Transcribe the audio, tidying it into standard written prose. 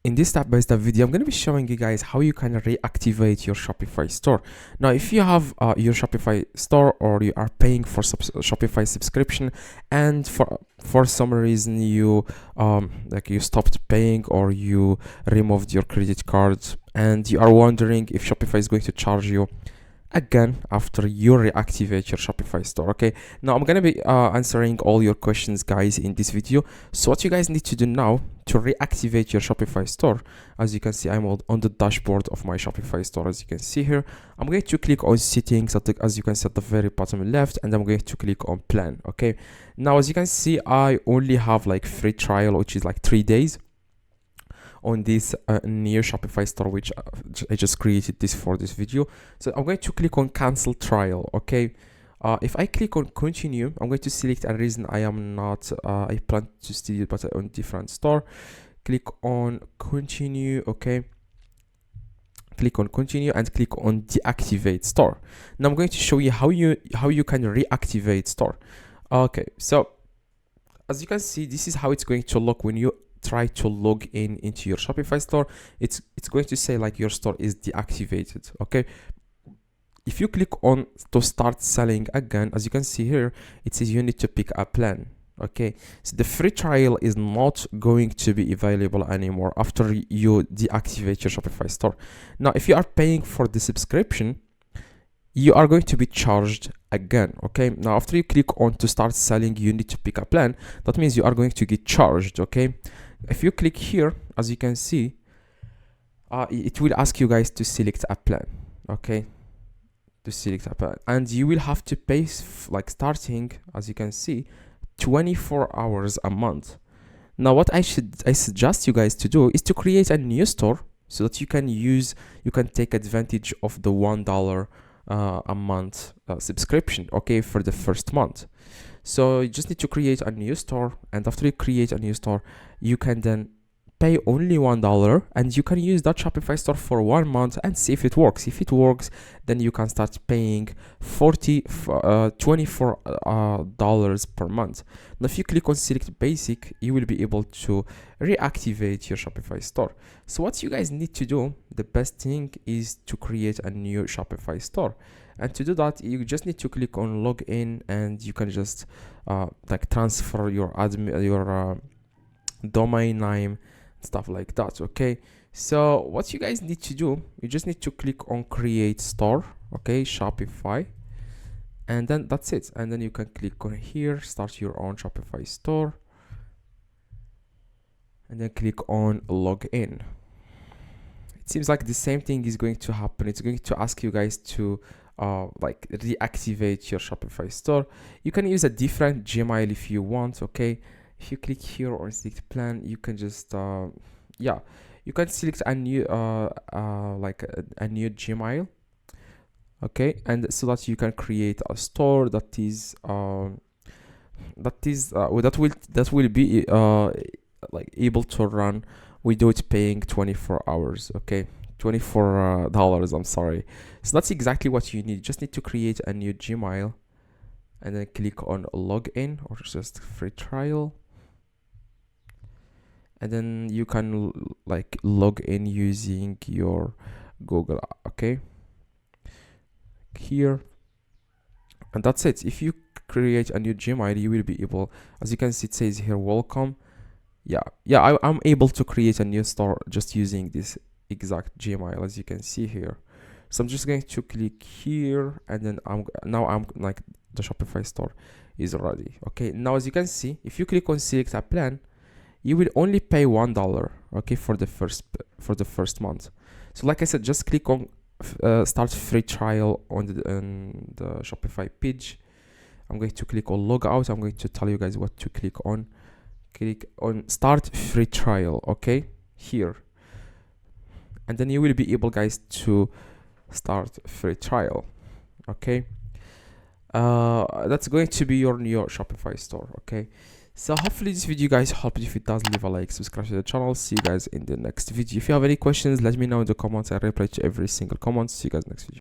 In this step-by-step video, I'm going to be showing you guys how you can reactivate your Shopify store. Now, if you have your Shopify store or you are paying for Shopify subscription, and for some reason you you stopped paying or you removed your credit card, and you are wondering if Shopify is going to charge you again after you reactivate your Shopify store. Okay, now I'm gonna be answering all your questions, guys, in this video. So what you guys need to do now to reactivate your Shopify store, as you can see, I'm on the dashboard of my Shopify store. As you can see here, I'm going to click on settings as you can see at the very bottom left, and I'm going to click on plan. Okay, now as you can see, I only have like free trial, which is like 3 days on this new Shopify store, which I just created this for this video. So I'm going to click on cancel trial. Okay, if I click on continue, I'm going to select a reason I am not I plan to steal it but on different store. Click on continue. Okay, click on continue and click on deactivate store. Now I'm going to show you how you can reactivate store. Okay, so as you can see, this is how it's going to look when you try to log in into your Shopify store. It's going to say like your store is deactivated. Okay, if you click on to start selling again, as you can see here, it says you need to pick a plan. Okay, so the free trial is not going to be available anymore after you deactivate your Shopify store. Now if you are paying for the subscription, you are going to be charged again. Okay, now after you click on to start selling, you need to pick a plan. That means you are going to get charged. Okay, if you click here, as you can see, it will ask you guys to select a plan. Okay, to select a plan, and you will have to pay like starting, as you can see, 24 hours a month. Now what I suggest you guys to do is to create a new store so that you can take advantage of the $1 a month subscription, okay, for the first month. So you just need to create a new store, and after you create a new store, you can then pay only $1, and you can use that Shopify store for 1 month and see if it works. If it works, then you can start paying $24 per month. Now if you click on select basic, you will be able to reactivate your Shopify store. So what you guys need to do, the best thing is to create a new Shopify store, and to do that you just need to click on login, and you can just like transfer your domain name, stuff like that. Okay, so what you guys need to do, you just need to click on create store. Okay, Shopify, and then that's it, and then you can click on here, start your own Shopify store, and then click on login. It seems like the same thing is going to happen. It's going to ask you guys to like reactivate your Shopify store. You can use a different Gmail if you want. Okay, if you click here on select plan, you can just you can select a new like a new Gmail. Okay, and so that you can create a store that will be like able to run without paying 24 hours. Okay, $24, I'm sorry. So that's exactly what you need. You just need to create a new Gmail and then click on login or just free trial, and then you can like log in using your Google. Okay, here, and that's it. If you create a new Gmail, you will be able, as you can see, it says here welcome. I'm able to create a new store just using this exact Gmail, as you can see here. So I'm just going to click here, and then I'm like the Shopify store is ready. Okay, now as you can see, if you click on select a plan, you will only pay $1, okay, for the first month. So like I said, just click on start free trial on the Shopify page. I'm going to click on log out. I'm going to tell you guys what to click on. Click on start free trial, okay, here, and then you will be able, guys, to start free trial. Okay, that's going to be your new Shopify store. Okay, so hopefully this video, guys, helped. If it does, leave a like, subscribe to the channel. See you guys in the next video. If you have any questions, let me know in the comments. I reply to every single comment. See you guys next video.